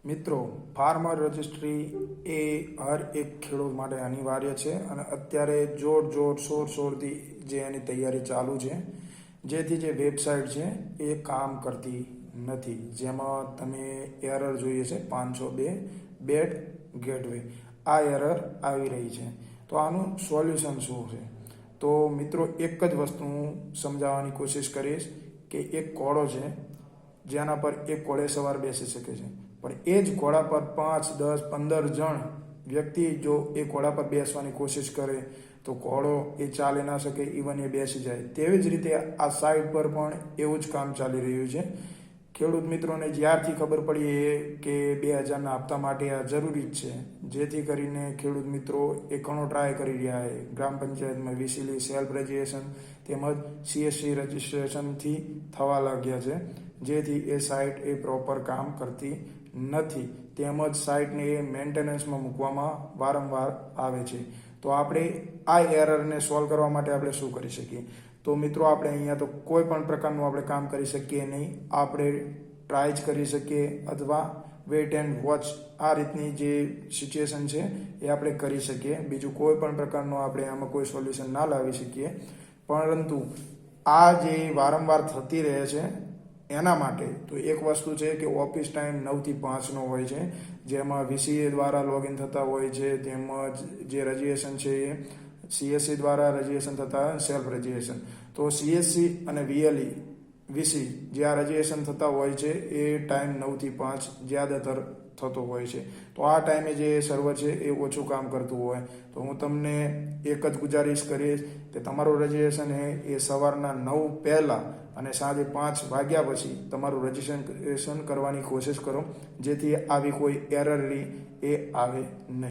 મિત્રો, farmer registry એ હર એક ખેડૂત માટે અનિવાર્ય છે અને અત્યારે શોરથી જે એની તૈયારી ચાલુ છે, જેથી જે વેબસાઇટ છે એ કામ કરતી નથી. જેમાં તમે એરર જોઈએ છે 502 બેડ ગેટવે. આ એરર આવી રહી છે. તો આનું સોલ્યુશન શું છે? તો મિત્રો, એક જ વસ્તુ હું સમજાવવાની કોશિશ કરીશ કે એક ઘોડો છે જેના પર એક ઘોડેસવાર બેસી શકે છે, પણ એ જ ઘોડા પર 5, 10, 15 જણ વ્યક્તિ જો એ ઘોડા પર બેસવાની કોશિશ કરે તો ઘોડો એ ચાલી ના શકે, ઇવન એ બેસી જાય. તેવી જ રીતે આ સાઇટ પર પણ એવું જ કામ ચાલી રહ્યું છે. ખેડૂત મિત્રોને જ્યારથી ખબર પડી કે 2000ના હપ્તા માટે આ જરૂરી જ છે, જેથી કરીને ખેડૂત મિત્રો એ ઘણો ટ્રાય કરી રહ્યા છે. ગ્રામ પંચાયતમાં વીસીલી સેલ્ફ રજિસ્ટ્રેશન તેમજ સીએસસી રજિસ્ટ્રેશનથી થવા લાગ્યા છે, જેથી એ સાઇટ એ પ્રોપર કામ કરતી નથી. તેમજ સાઇટને એ મેન્ટેનન્સમાં મૂકવામાં વારંવાર આવે છે. તો આપણે આ એરરને સોલ્વ કરવા માટે આપણે શું કરી શકીએ? તો મિત્રો, આપણે અહીંયા તો કોઈ પણ પ્રકારનું આપણે કામ કરી શકીએ નહીં. આપણે ટ્રાય જ કરી શકીએ અથવા વેઇટ એન્ડ વોચ, આ રીતની જે સિચ્યુએશન છે એ આપણે કરી શકીએ. બીજું કોઈ પણ પ્રકારનું આપણે આમાં કોઈ સોલ્યુશન ના લાવી શકીએ. પરંતુ આ જે વારંવાર થતી રહે છે એના માટે તો એક વસ્તુ છે કે ઓફિસ ટાઈમ 9 થી 5નો હોય છે, જેમાં વીસીએ દ્વારા લોગિન થતા હોય છે, તેમજ જે રજિસ્ટ્રેશન છે એ સીએસસી દ્વારા રજિસ્ટ્રેશન થતા સેલ્ફ રજિસ્ટ્રેશન. તો સીએસસી અને વીસી જે આ રજિસ્ટ્રેશન થતા હોય છે એ ટાઈમ 9 થી 5 જ્યાદાતર થતો હોય છે. તો આ ટાઈમે જે સર્વર છે એ ઓછું કામ કરતું હોય, તો હું તમને એક જ ગુજારિશ કરીશ કે તમારું રજિસ્ટ્રેશન એ સવારના 9 પહેલાં અને સાંજે 5 વાગ્યા પછી તમારું રજિસ્ટ્રેશન કરવાની કોશિશ કરો, જેથી આવી કોઈ એરર એ આવે નહીં.